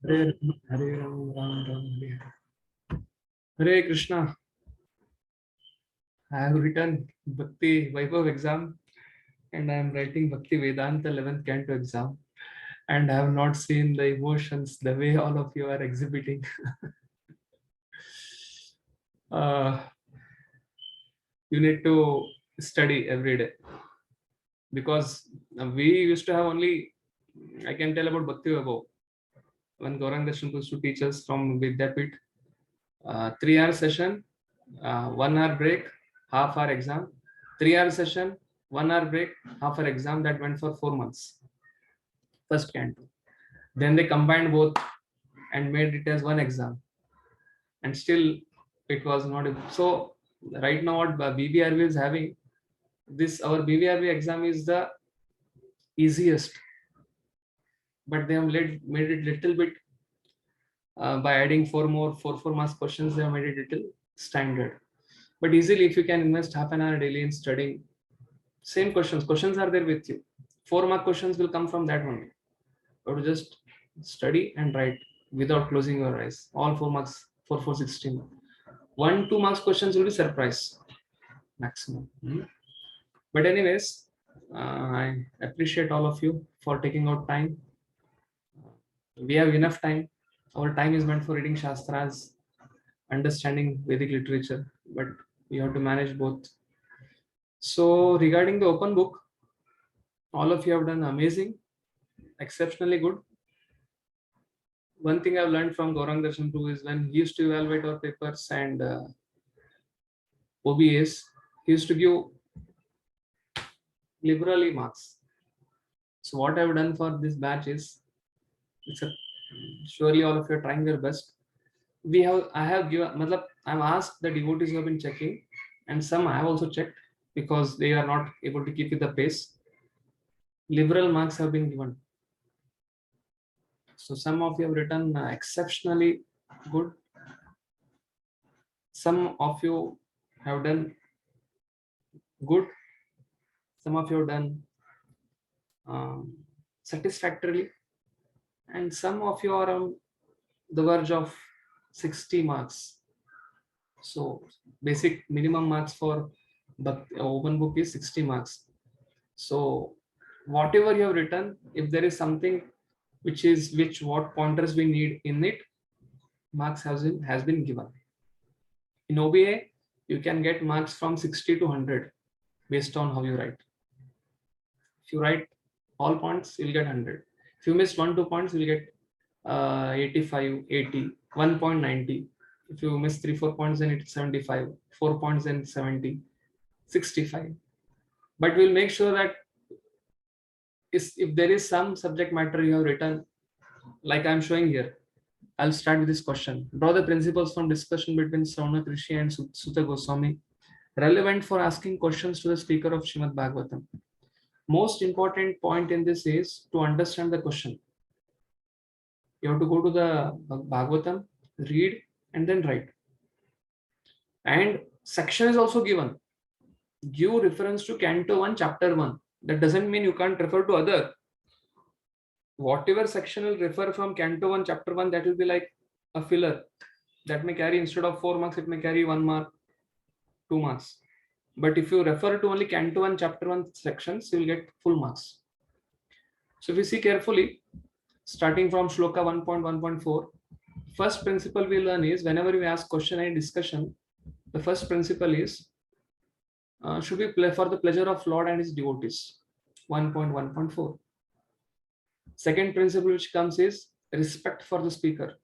Hare Ram, Hare Ram, Ram Ram, Hare Hare. Hare Krishna. I have written Bhakti Vaibhava exam and I am writing Bhaktivedanta 11th Canto exam. And I have not seen the emotions the way all of you are exhibiting. uh, you need to study every day because we used to have only, I can tell about Bhakti Vaibhava. When Gaurang Darshan used to teach us from Vidyapit, 3 hour session, 1 hour break, half-hour exam, 3 hour session, 1 hour break, half-hour exam. That went for 4 months. First canto. Then they combined both and made it as one exam, and still it was not. So right now, what BBRB is having, this our BBRB exam is the easiest, but they have made it little bit by adding four marks questions. They have made it little standard. But easily, if you can invest half an hour daily in studying, same questions are there with you. 4 mark questions will come from that only. Or to just study and write without closing your eyes. All 4 marks, 16. 1-2 marks questions will be surprise maximum. But anyways, I appreciate all of you for taking out time. We have enough time. Our time is meant for reading Shastras, understanding Vedic literature, but we have to manage both. So regarding the open book, all of you have done amazing, exceptionally good. One thing I've learned from Gaurang Darshan too is when he used to evaluate our papers and OBAs, he used to give liberally marks. So what I've done for this batch is, surely all of you are trying your best. I have given, I've asked the devotees who have been checking, and some I have also checked because they are not able to keep with the pace. Liberal marks have been given. So some of you have written exceptionally good. Some of you have done good. Some of you have done satisfactorily, and some of you are on the verge of 60 marks. So basic minimum marks for the open book is 60 marks. So whatever you have written, if there is something what pointers we need in it, marks has been given. In OBA, you can get marks from 60 to 100 based on how you write. If you write all points, you'll get 100. If you miss 1-2 points, you'll get 85, 80, 1.90. If you miss 3-4 points, then it's 75. 4 points, then 70, 65. But we'll make sure that if there is some subject matter you have written, like I'm showing here, I'll start with this question. Draw the principles from discussion between Sauna Krishi and Sutta Goswami, relevant for asking questions to the speaker of Srimad Bhagavatam. Most important point in this is to understand the question. You have to go to the Bhagavatam, read, and then write. And section is also given. Give reference to Canto 1, Chapter 1. That doesn't mean you can't refer to other. Whatever section will refer from Canto 1, Chapter 1, that will be like a filler. That may carry, instead of 4 marks, it may carry 1 mark, 2 marks. But if you refer to only Canto 1, Chapter 1 sections, you will get full marks. So if you see carefully, starting from Shloka 1.1.4, first principle we learn is whenever we ask question and discussion, the first principle is should we play for the pleasure of Lord and his devotees. 1.1.4. Second principle which comes is respect for the speaker.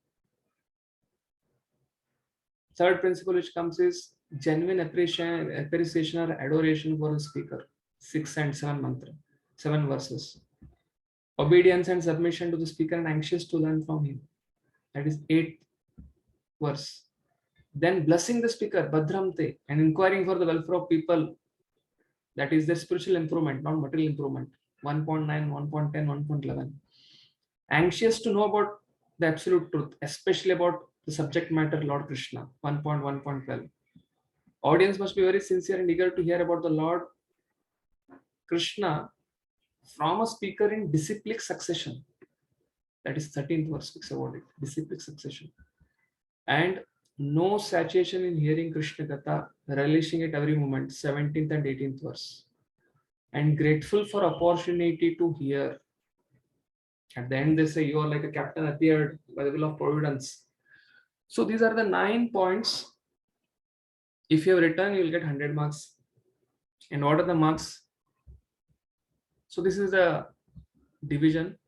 Third principle which comes is genuine appreciation or adoration for the speaker. 6 and 7 mantra, 7 verses. Obedience and submission to the speaker and anxious to learn from him. That is 8th verse. Then blessing the speaker, Bhadramte, and inquiring for the welfare of people. That is their spiritual improvement, not material improvement. 1.9, 1.10, 1.11. Anxious to know about the absolute truth, especially about the subject matter, Lord Krishna. 1.1.12. Audience must be very sincere and eager to hear about the Lord Krishna from a speaker in disciplic succession. That is 13th verse speaks about it, disciplic succession. And no satiation in hearing Krishna Katha, relishing it every moment, 17th and 18th verse. And grateful for opportunity to hear. At the end, they say you are like a captain appeared by the will of providence. So these are the 9 points. If you have written, you will get 100 marks. And what are the marks? So this is the division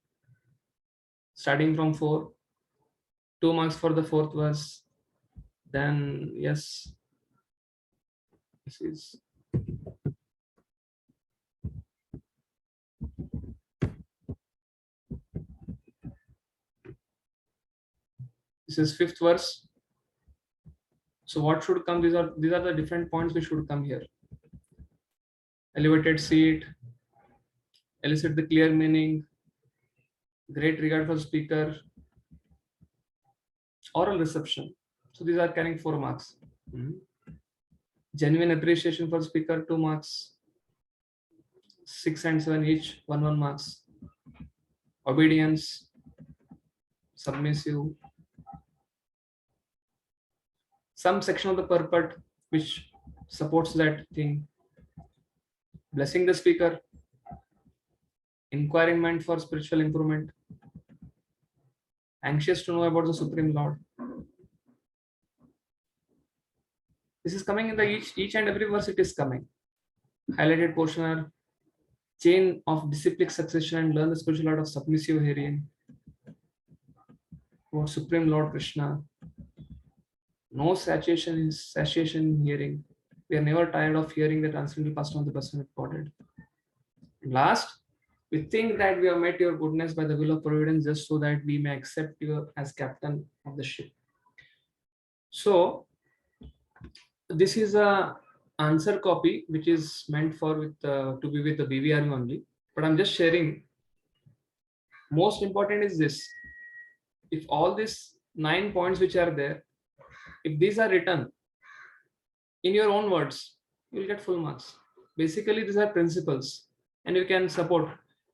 starting from 4. 2 marks for the 4th verse. Then yes, this is this is 5th verse. So what should come? These are the different points which should come here. Elevated seat, elicit the clear meaning, great regard for speaker, oral reception. So these are carrying 4 marks. Genuine appreciation for speaker, 2 marks. 6 and 7 each, 1 marks. Obedience, submissive. Some section of the purport which supports that thing. Blessing the speaker, inquiring mind for spiritual improvement, anxious to know about the Supreme Lord. This is coming in the each and every verse. It is coming. Highlighted portion are chain of disciplic succession and learn the spiritual art of submissive hearing. About Supreme Lord Krishna. No satiation in hearing. We are never tired of hearing the transcendental past of the person of Godhead. And last, we think that we have met your goodness by the will of providence just so that we may accept you as captain of the ship. So this is a answer copy which is meant for to be with the BVR only. But I'm just sharing. Most important is this: if all these 9 points which are there, if these are written in your own words, you will get full marks. Basically, these are principles, and you can support.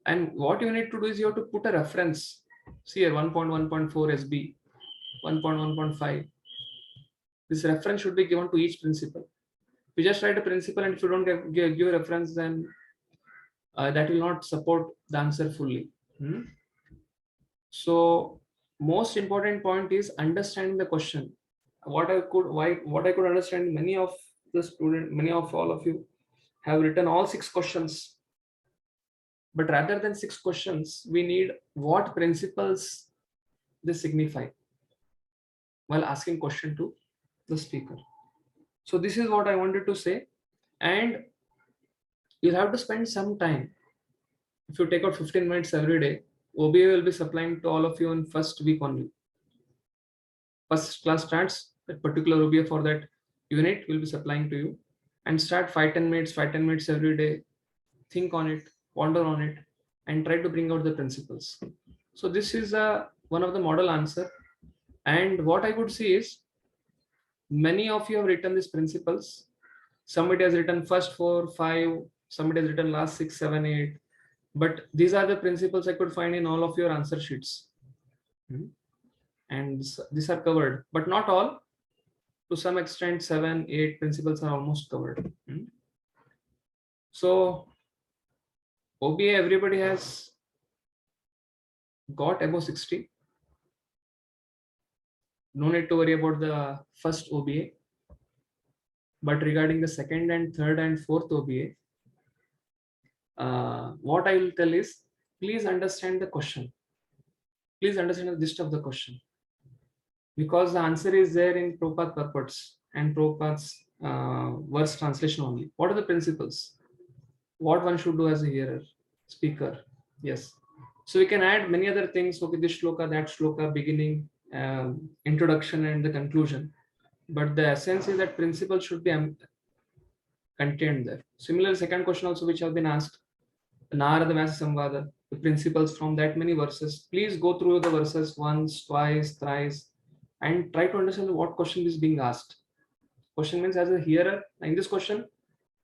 And what you need to do is you have to put a reference. See here, 1.1.4 SB, 1.1.5. This reference should be given to each principle. You just write a principle, and if you don't give a reference, then that will not support the answer fully. So most important point is understanding the question. What I could understand, many of all of you have written all 6 questions, but rather than 6 questions, we need what principles they signify while asking question to the speaker. So this is what I wanted to say, and you'll have to spend some time. If you take out 15 minutes every day, OBA will be supplying to all of you in first week only. First class starts, that particular OBA for that unit will be supplying to you, and start 5-10 minutes every day. Think on it, ponder on it, and try to bring out the principles. So this is one of the model answer. And what I could see is many of you have written these principles. Somebody has written first 4, 5, somebody has written last 6, 7, 8. But these are the principles I could find in all of your answer sheets. And these are covered, but not all. To some extent, 7, 8 principles are almost covered. So OBA, everybody has got above 60. No need to worry about the first OBA. But regarding the second and third and fourth OBA, what I will tell is, please understand the question. Please understand the gist of the question. Because the answer is there in Prabhupada purports and Prabhupada's verse translation only. What are the principles? What one should do as a hearer, speaker? Yes. So we can add many other things. Okay, this shloka, that shloka, beginning, introduction, and the conclusion. But the essence is that principles should be contained there. Similar second question also which have been asked. Narada Vyasa Samvada, the principles from that many verses. Please go through the verses once, twice, thrice, and try to understand what question is being asked. Question means as a hearer. In this question,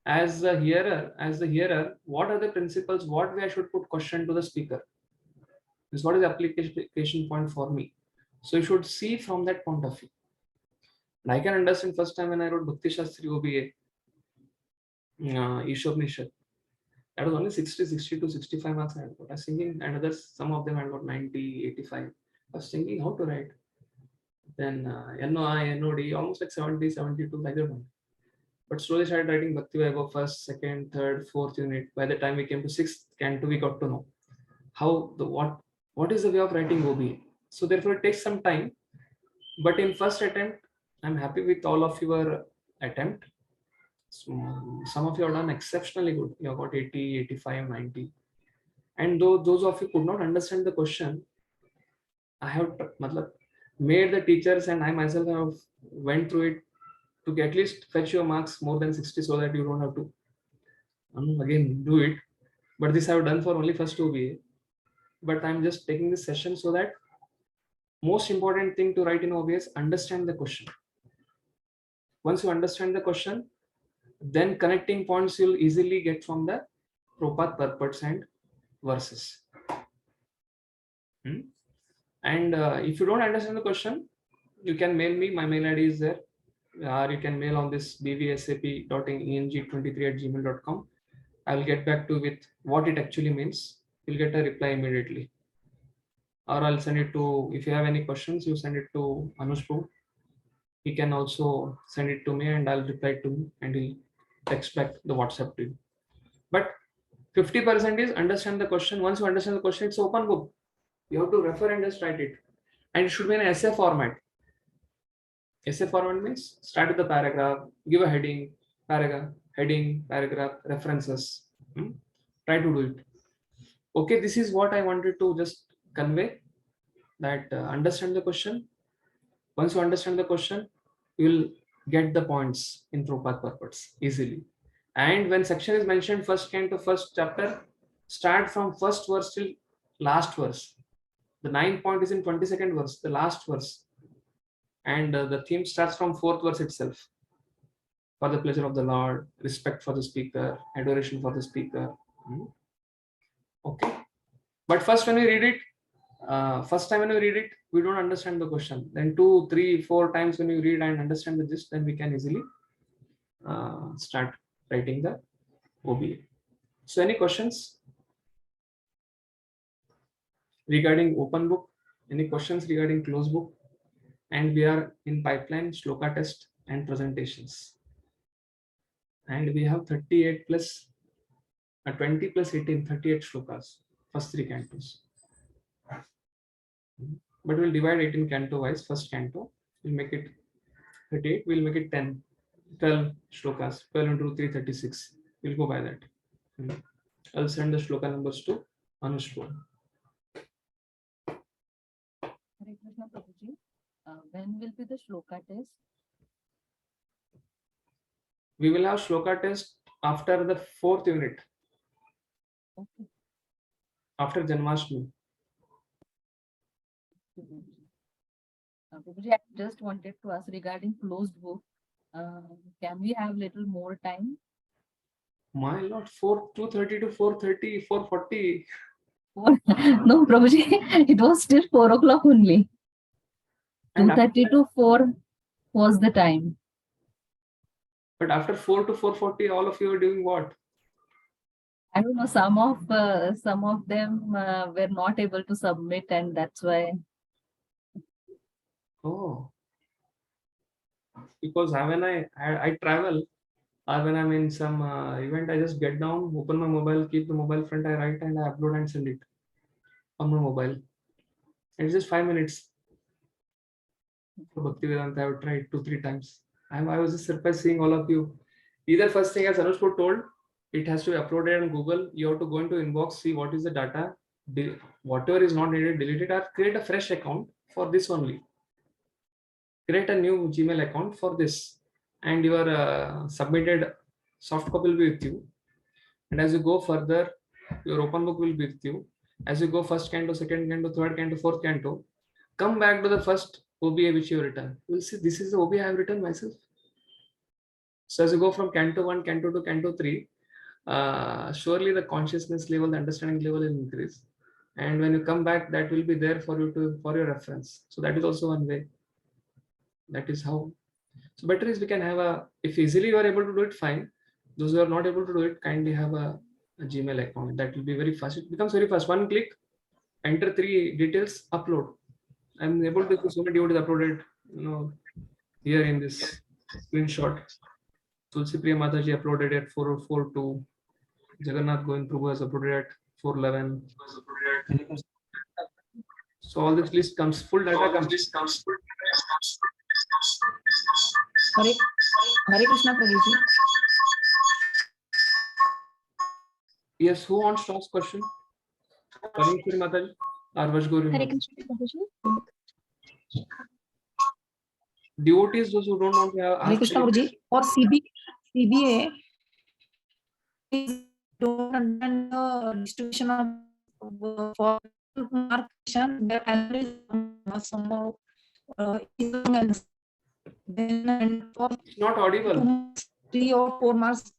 as the hearer, what are the principles? What way I should put question to the speaker? This what is the application point for me. So you should see from that point of view. And I can understand first time when I wrote Bhakti Shastri OBA, Ishopnishad, that was only 60, 62, 65 marks I had got. I was thinking, and others, some of them had got 90, 85. I was thinking how to write. Then NOI, NOD, almost like 70, 72, like that one. But slowly started writing Bhakti Vaibhava first, second, third, fourth unit. By the time we came to sixth canto, we got to know how the what is the way of writing OBA. So therefore it takes some time. But in first attempt, I'm happy with all of your attempt. So, some of you have done exceptionally good. You have got 80, 85, 90. And though those of you could not understand the question, I have made the teachers and I myself have went through it to at least fetch your marks more than 60 so that you don't have to again do it. But this I have done for only first OBA. But I'm just taking this session so that most important thing to write in OBA is understand the question. Once you understand the question, then connecting points you'll easily get from the Prabhupada purports and verses. And if you don't understand the question, you can mail me. My mail ID is there. Or you can mail on this bvsap.eng23@gmail.com. I will get back to you with what it actually means. You'll get a reply immediately. Or I'll send it to, if you have any questions, you send it to Anush Prabhu. He can also send it to me and I'll reply to him and he'll text back the WhatsApp to you. But 50% is understand the question. Once you understand the question, it's open book. You have to refer and just write it. And it should be in an essay format. Essay format means start with the paragraph, give a heading, paragraph, heading, paragraph, references. Try to do it. Okay, this is what I wanted to just convey, that understand the question. Once you understand the question, you will get the points in Prabhupada purports easily. And when section is mentioned, first canto, first chapter, start from first verse till last verse. The 9th point is in 22nd verse, the last verse. And the theme starts from 4th verse itself. For the pleasure of the Lord, respect for the speaker, adoration for the speaker. Okay. But first when we read it, first time when we read it, we don't understand the question. Then 2, 3, 4 times when you read and understand the gist, then we can easily start writing the OBA. So any questions regarding open book? Any questions regarding closed book? And we are in pipeline, shloka test and presentations. And we have 38 plus 20 plus 18, 38 shlokas, first 3 cantos. But we'll divide it in canto wise. First canto, we'll make it 38, we'll make it 10, 12 shlokas, 12 into 3, 36. We'll go by that. I'll send the shloka numbers to Anush. Hare Krishna Prabhuji. When will be the shloka test? We will have shloka test after the 4th unit. Okay. After Janmashtami. Prabhuji, I just wanted to ask regarding closed book. Can we have little more time? My lord, 2:30 to 4:30, 4:40. No, Prabhuji, it was still 4 o'clock only. 2:30 to 4 was the time. But after 4 to 4:40, all of you are doing what? I don't know. Some of them were not able to submit, and that's why. Oh, because when I travel, or when I'm in some event, I just get down, open my mobile, keep the mobile front, I write and I upload and send it on my mobile. And it's just 5 minutes. For Bhaktivedanta, I have tried 2-3 times. I was just surprised seeing all of you. Either first thing, as Anush told, it has to be uploaded on Google. You have to go into inbox, see what is the data, whatever is not needed, delete it, or create a fresh account for this only. Create a new Gmail account for this, and your submitted soft copy will be with you. And as you go further, your open book will be with you. As you go first canto, second canto, third canto, fourth canto, come back to the first OBA which you have written. You will see this is the OBA I have written myself. So as you go from canto 1, canto 2, canto 3, surely the consciousness level, the understanding level will increase. and when you come back, that will be there for you for your reference. So that is also one way. That is how. So better is we can have a, if easily you are able to do it, fine. Those who are not able to do it, kindly have a Gmail account. That will be very fast. It becomes very fast. One click, enter 3 details, upload. I'm able to see so many devotees uploaded, here in this screenshot. Tulsi Priya Mataji uploaded at 4:42. Jagannath Govind Prabhu has uploaded at 4:11. So all this list comes, full data comes. Hare, Hare Krishna Prabhuji. Yes, who wants to ask question? Parmeshwari Mataji or Vashgori Hare Mataji? Krishna Prabhuji. Devotees, those who don't want to have Hare ask Krishna any- Guruji. For CBA, don't understand the distribution of for mark question. The answer is somehow then and for It's not audible. 3 or 4 marks.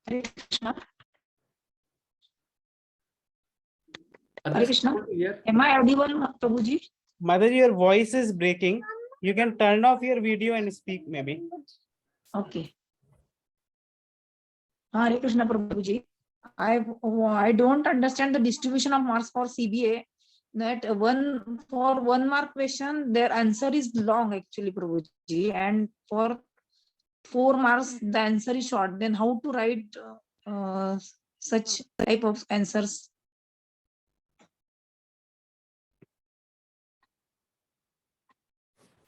Hare Krishna. Others Krishna. want to hear. Am I audible, Prabhuji? Mother, your voice is breaking. You can turn off your video and speak maybe. Okay. Hare Krishna Prabhuji. I don't understand the distribution of marks for CBA. That for 1 mark question, their answer is long actually, Prabhuji, and for 4 marks, the answer is short. Then how to write such type of answers?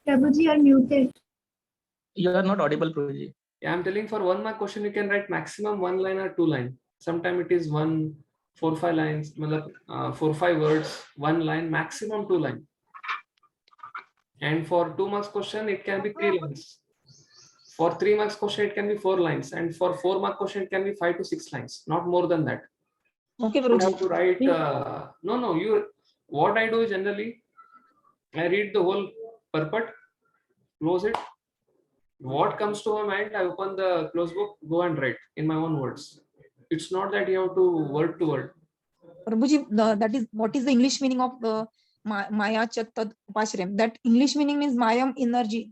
Prabhuji, you are muted. You are not audible, Prabhuji. Yeah, I'm telling for 1 mark question, you can write maximum 1 line or 2 line. Sometimes it is 1, 4, 5 lines, 4, 5 words, 1 line, maximum 2 line. And for 2 marks question, it can be 3 lines. For 3 marks question, it can be 4 lines. And for 4 mark question, it can be 5 to 6 lines, not more than that. Okay, You don't have Prabhuji. to write, what I do is generally, I read the whole purport, close it. What comes to my mind, I open the close book, go and write in my own words. It's not that you have to word. Prabhuji, that is what is the English meaning of the Maya Chattad Upashram? That English meaning means Mayam energy.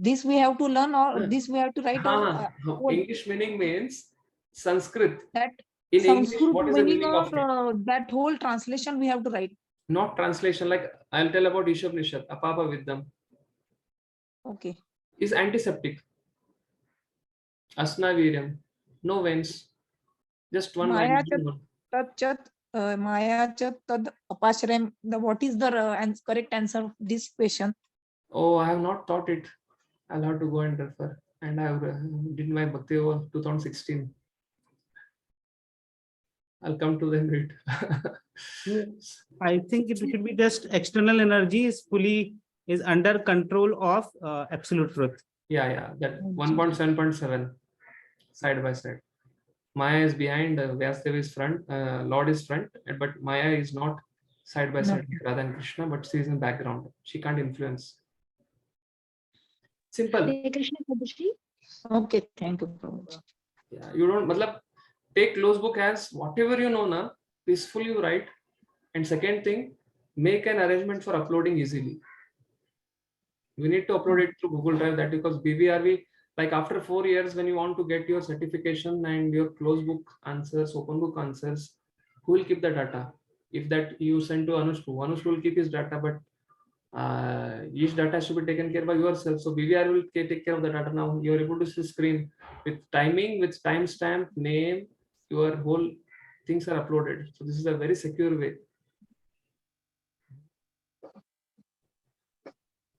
This we have to learn, or this we have to write, or English meaning means Sanskrit. that In English, Sanskrit what is the meaning meaning of it? that whole translation we have to write. Not translation, like I'll tell about Ishopanishad, Apapa Viddam. Okay. Is antiseptic. Asna Viryam, no veins, just one Maya line. Maya Chattad Upashram. What is the correct answer of this question? Oh, I have not thought it. I'll have to go and refer. And I did my Bhaktivedanta 2016. I'll come to them read. I think it should be just external energy is under control of absolute truth. Yeah, that 1.7.7 side by side. Maya is behind, Vyasdev is front, Lord is front, but Maya is not side by side with Radha and Krishna, but she is in background. She can't influence. Simple. Hare Krishna Prabhuji. Okay, thank you, Prabhuji. Yeah, you don't, take close book as whatever you know, na, peacefully you write. And second thing, make an arrangement for uploading easily. We need to upload it through Google Drive, that because BVRV, like after 4 years, when you want to get your certification and your close book answers, open book answers, who will keep the data? If that you send to Anushku will keep his data, but each data should be taken care by yourself. So BVR will take care of the data. Now you're able to see screen with timing, with timestamp, name, your whole things are uploaded. So this is a very secure way.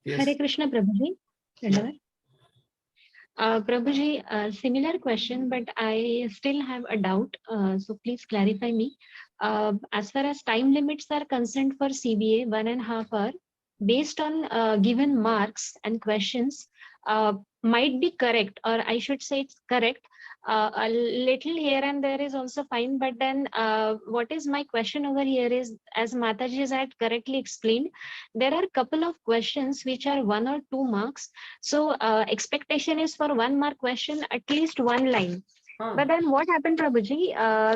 Yes. Hare Krishna Prabhuji. Prabhuji, similar question, but I still have a doubt. So please clarify me. As far as time limits are concerned for CBA, 1.5 hour, based on given marks and questions, might be correct, or I should say it's correct. A little here and there is also fine, but then what is my question over here is, as Mataji had correctly explained, there are a couple of questions which are 1 or 2 marks. So expectation is for 1 mark question, at least 1 line. But then what happened, Prabhuji?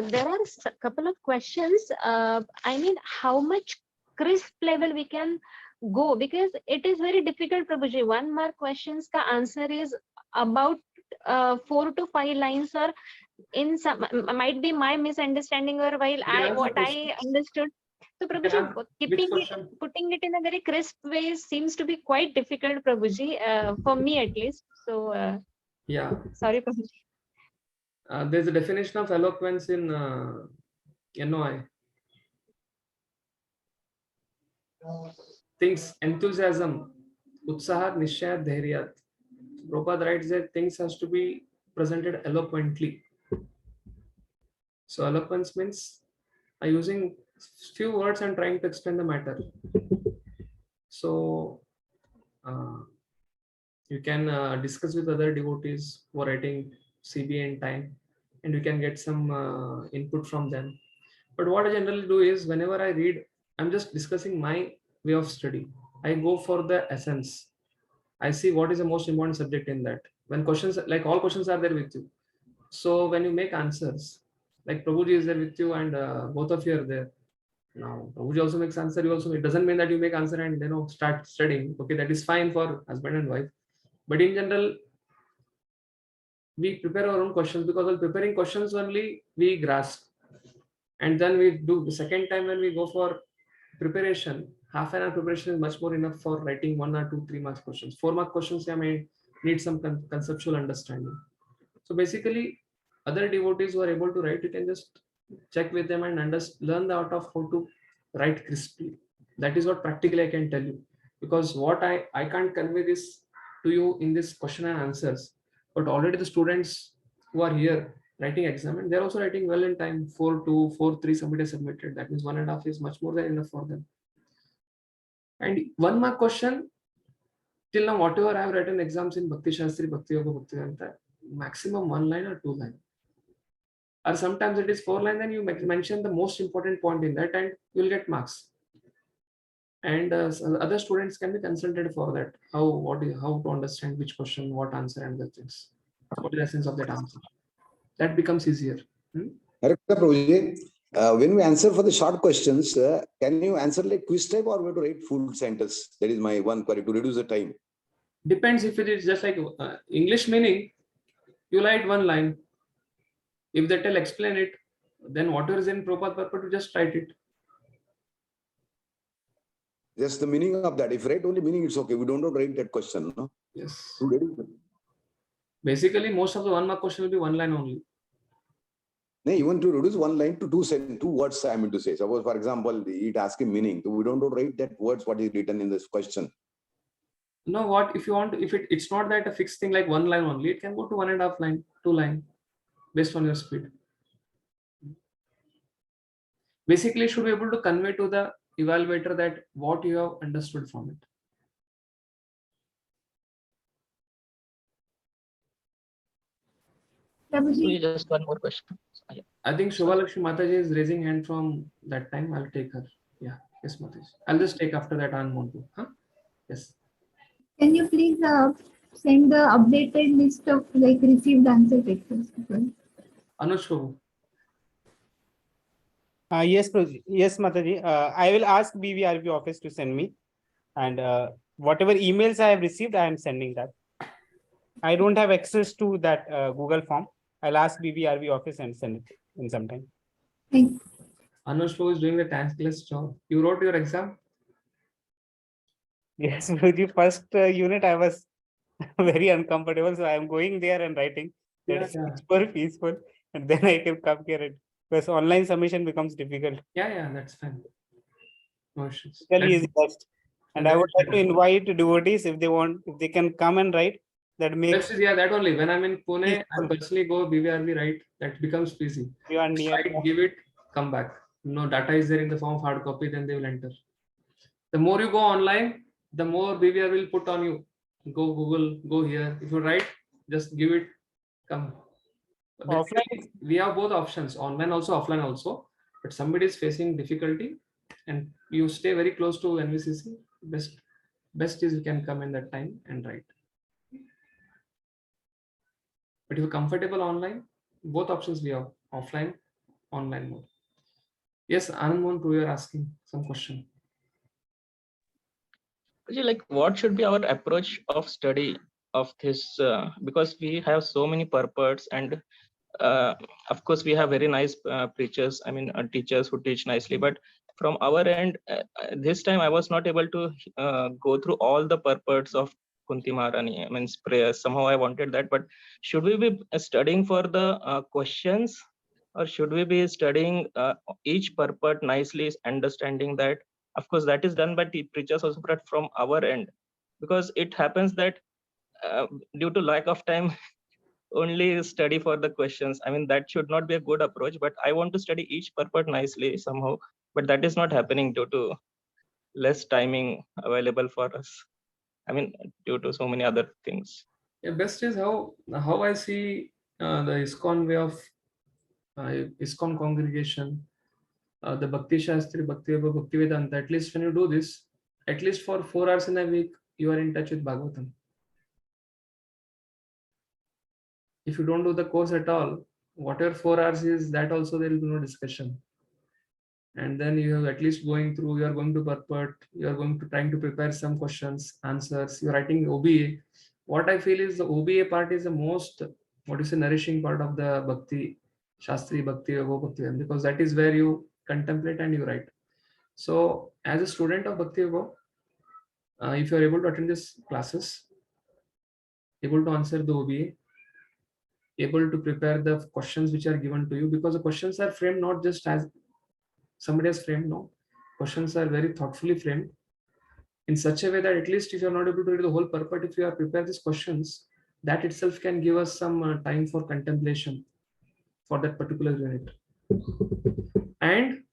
There are a couple of questions. I mean, how much crisp level we can go? Because it is very difficult, Prabhuji. 1 mark questions, the answer is about 4 to 5 lines, or in some might be my misunderstanding, or while I understood. So, Prabhuji, putting it in a very crisp way seems to be quite difficult, Prabhuji, for me at least. So, yeah. Sorry, Prabhuji. There's a definition of eloquence in NOI. Things enthusiasm, utsahat, nishayat, dhairyat. Prabhupada writes that things has to be presented eloquently. So eloquence means using few words and trying to explain the matter. So you can discuss with other devotees who are writing CBA in time, and you can get some input from them. But what I generally do is, whenever I read, I'm just discussing my way of study. I go for the essence. I see what is the most important subject in that. When questions, like all questions are there with you. So when you make answers, like Prabhuji is there with you, and both of you are there. Now Prabhuji also makes answer. You also. It doesn't mean that you make answer and start studying. Okay, that is fine for husband and wife. But in general, we prepare our own questions, because while preparing questions only we grasp, and then we do the second time when we go for preparation. Half an hour preparation is much more enough for writing 1 or 2, 3 mark questions. 4 mark questions, I may need some conceptual understanding. So basically, other devotees who are able to write, you can just check with them and learn the art of how to write crisply. That is what practically I can tell you, because what I can't convey this to you in this question and answers, but already the students who are here writing exam, and they're also writing well in time. 4.2, 4.3 somebody has submitted. That means 1.5 is much more than enough for them. And 1 mark question, till now whatever I have written exams in Bhakti Shastri, Bhakti Yoga, Bhaktivedanta, maximum 1 line or 2 line, or sometimes it is 4 line. Then you mention the most important point in that, and you will get marks. And other students can be consulted for that. How to understand which question, what answer, and the things. What is the essence of that answer? That becomes easier. When we answer for the short questions, can you answer like quiz type, or we have to write full sentence? That is my one query to reduce the time. Depends. If it is just like English meaning, you write 1 line. If they tell explain it, then whatever is in Prabhupada purport, you just write it. Just the meaning of that. If write only meaning, it's okay. We don't write that question. No? Yes. Basically, most of the 1 mark question will be 1 line only. No, even to reduce 1 line to 2 words, I mean to say. Suppose, for example, it asking meaning. So we don't write that words what is written in this question. No, what if you want? If it's not that a fixed thing like 1 line only, it can go to 1.5 line, 2 line, based on your speed. Basically, you should be able to convey to the evaluator that what you have understood from it. Just one more question. Yeah. I think Shobha Lakshmi Mataji is raising hand from that time. I'll take her. Yeah. Yes, Mataji. I'll just take after that on Montu. Huh? Yes. Can you please send the updated list of like received answer papers? Anuj Prabhu. Yes, yes, Mataji. I will ask BVRB office to send me, and whatever emails I have received, I am sending that. I don't have access to that Google form. I'll ask BVRB office and send it in some time. Thanks. Anuj Prabhu is doing the thankless job. You wrote your exam? Yes, with the first unit, I was very uncomfortable, so I am going there and writing. That is super peaceful, and then I can come here. Because online submission becomes difficult. Yeah, that's fine. No issues. Easy best. And I would like to invite devotees if they want, if they can come and write. That makes that only. When I'm in Pune, I personally go BVRB write. That becomes easy. You are near. Give it, come back. No data is there in the form of hard copy, then they will enter. The more you go online, the more BVR will put on you. Go Google, go here. If you write, just give it, come. Offline. We have both options, online also, offline also. But somebody is facing difficulty and you stay very close to NVCC, best is you can come in that time and write. But if you're comfortable online, Both options we have, offline, online mode. Yes, Anand Mohan, you are asking some question. Like, what should be our approach of study of this? Because we have so many purports, and of course we have very nice preachers. I mean, teachers who teach nicely. But from our end, this time I was not able to go through all the purports of Kunti Maharani. I mean, prayers. Somehow I wanted that. But should we be studying for the questions, or should we be studying each purport nicely, understanding that? Of course, that is done by preachers also, but from our end, because it happens that due to lack of time, only study for the questions. I mean, that should not be a good approach, but I want to study each purport nicely somehow, but that is not happening due to less timing available for us. I mean, due to so many other things. Yeah, best is how I see the ISKCON way of ISKCON congregation, the Bhakti Shastri, Bhaktivedanta. At least when you do this, at least for 4 hours in a week, you are in touch with Bhagavatam. If you don't do the course at all, whatever 4 hours is, that also there will be no discussion. And then you have at least going through, you are going to purport, you are going to trying to prepare some questions, answers, you're writing OBA. What I feel is the OBA part is the most, what is the nourishing part of the Bhakti Shastri, Bhakti Vaibhava, because that is where you contemplate and you write. So as a student of Bhakti Vaibhava, if you are able to attend these classes, able to answer the OBA, able to prepare the questions which are given to you, because the questions are framed not just as somebody has framed, no. Questions are very thoughtfully framed in such a way that at least if you are not able to read the whole purport, if you are prepared these questions, that itself can give us some time for contemplation for that particular unit. And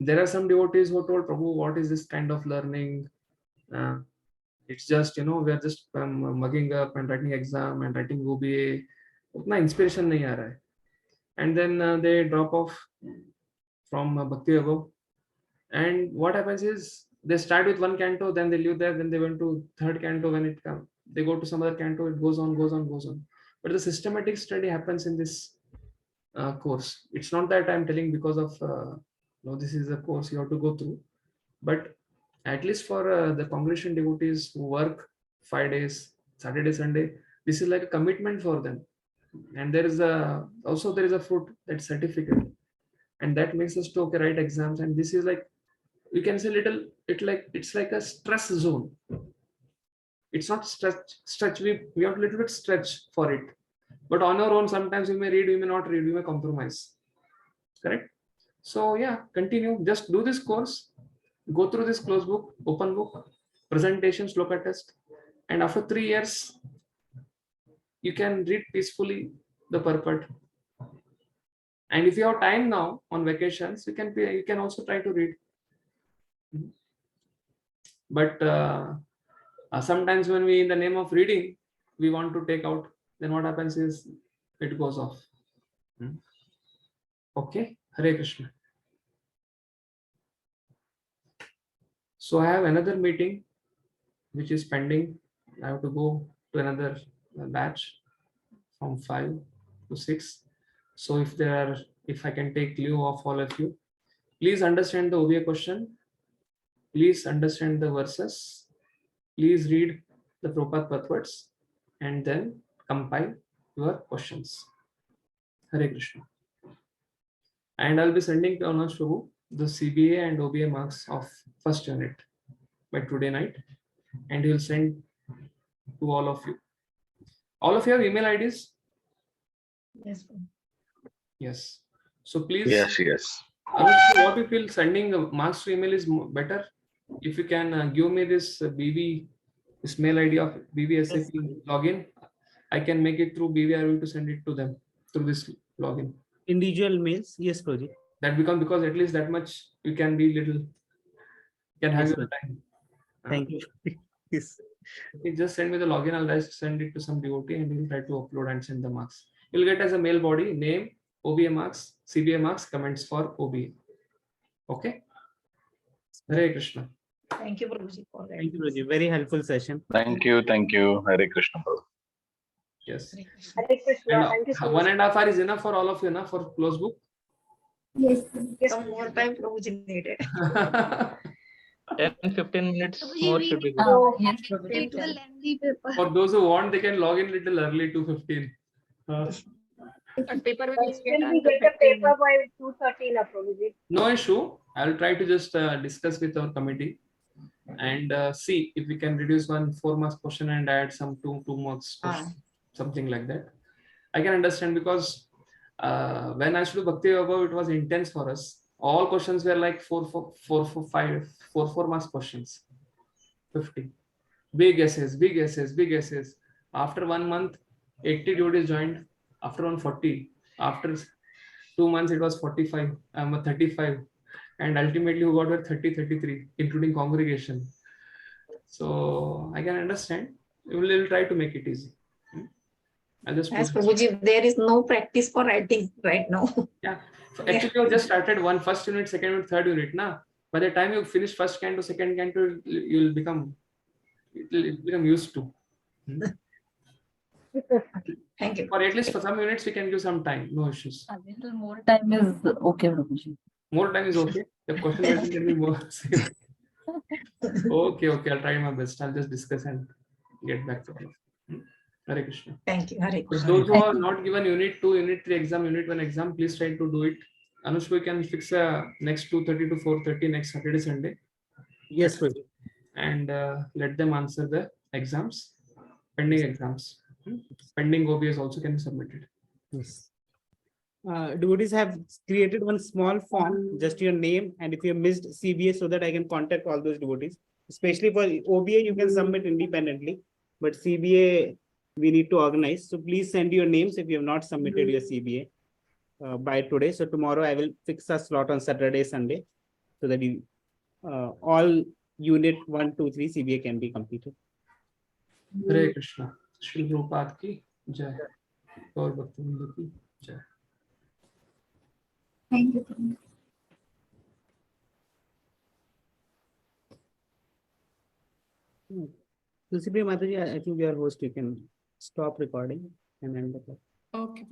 there are some devotees who told Prabhu, what is this kind of learning? It's just, we are just mugging up and writing exam and writing OBA. Utna inspiration nahi aa raha hai. And then they drop off from Bhakti Vaibhava. And what happens is they start with one canto, then they leave there, then they went to third canto. When it comes, they go to some other canto, it goes on. But the systematic study happens in this course. It's not that I'm telling because of no, this is a course you have to go through, but at least for the congregation devotees who work 5 days, Saturday, Sunday, this is like a commitment for them. And there is a fruit, that certificate, and that makes us to write exams. And this is like, you can say it's like a stress zone. It's not stretch. We have a little bit stretch for it, but on our own sometimes you may read, you may not read, you may compromise, correct? So yeah, continue, just do this course, go through this closed book, open book, presentation, sloka test, and after 3 years you can read peacefully the purport. And if you have time now on vacations, you can also try to read. But sometimes when we, in the name of reading, we want to take out, then what happens is it goes off. Okay, Hare Krishna. So I have another meeting which is pending. I have to go to another batch from 5 to 6. So if I can take leave of all of you, please understand the OBA question. Please understand the verses. Please read the Prabhupada purports and then compile your questions. Hare Krishna. And I'll be sending to Anuj Prabhu the CBA and OBA marks of first unit by today night, and he will send to all of you. All of you have email IDs? Yes. Yes. So please. Yes. Anuj, what you feel sending marks to email is better? If you can give me this this mail ID of BVSAP login, I can make it through BVRV to send it to them through this login. Individual mails, yes, Prabhuji. That because at least that much you can be can have Yes, your time. Thank you. Yes. Okay, just send me the login. I'll just send it to some devotee and he'll try to upload and send the marks. You'll get as a mail body name, OBA marks, CBA marks, comments for OBA. Okay. Hare Krishna. Thank you, Prabhuji. Thank you, Prabhuji. Very helpful session. Thank you. Hare Krishna. Yes. Hare And Krishna. Thank you so much. 1.5 hour is enough for all of you, enough for close book. Yes. Some more time Prabhuji needed. 10-15 minutes Prabhuji, more we should be need good. to Yes, take Prabhuji. the lengthy paper. For those who want, they can log in little early, 2:15. But paper will But get still done we to get the 15. paper by 2:30 na Prabhuji. No issue. I'll try to just discuss with our committee and see if we can reduce one 4 marks question and add some two marks question, something like that. I can understand because when I used to do Bhakti Vaibhava, it was intense for us. All questions were like 4 marks questions, 50. Big essays, big essays, big essays. After 1 month, 80 devotees joined. After 140, after 2 months, it was 45. 35, and ultimately we got at 30, 33, including congregation. So I can understand. We will try to make it easy. I'll just As put it. Prabhuji, there is no practice for writing right now. Yeah. So actually, you just started first unit, second unit, third unit. Now, by the time you finish first canto, second canto, you'll become used to. Thank you. Or at least for some units, we can give some time. No issues. A little more time is okay, Prabhuji. More time is okay. The question writing can be more. Okay. I'll try my best. I'll just discuss and get back to you. Hare Krishna. Thank you. Hare For Krishna. those who are not given unit 2, unit 3 exam, unit 1 exam, please try to do it. Anush, we can fix next 2:30 to 4:30 next Saturday, Sunday. Yes, Prabhuji. And let them answer the exams, pending exams. Pending OBS also can be submitted. Yes. Devotees have created one small form, just your name, and if you have missed CBA, so that I can contact all those devotees. Especially for OBA, you can submit independently, but CBA we need to organize. So please send your names if you have not submitted your CBA by today. So tomorrow I will fix a slot on Saturday, Sunday, so that you all unit 1, 2, 3 CBA can be completed. Hare Krishna. Srila Prabhupada ki jai. Gaur Bhaktivedanta ki jai. Thank you. Tulsi Priya Mataji, I think you are host. You can stop recording and end the class. Okay.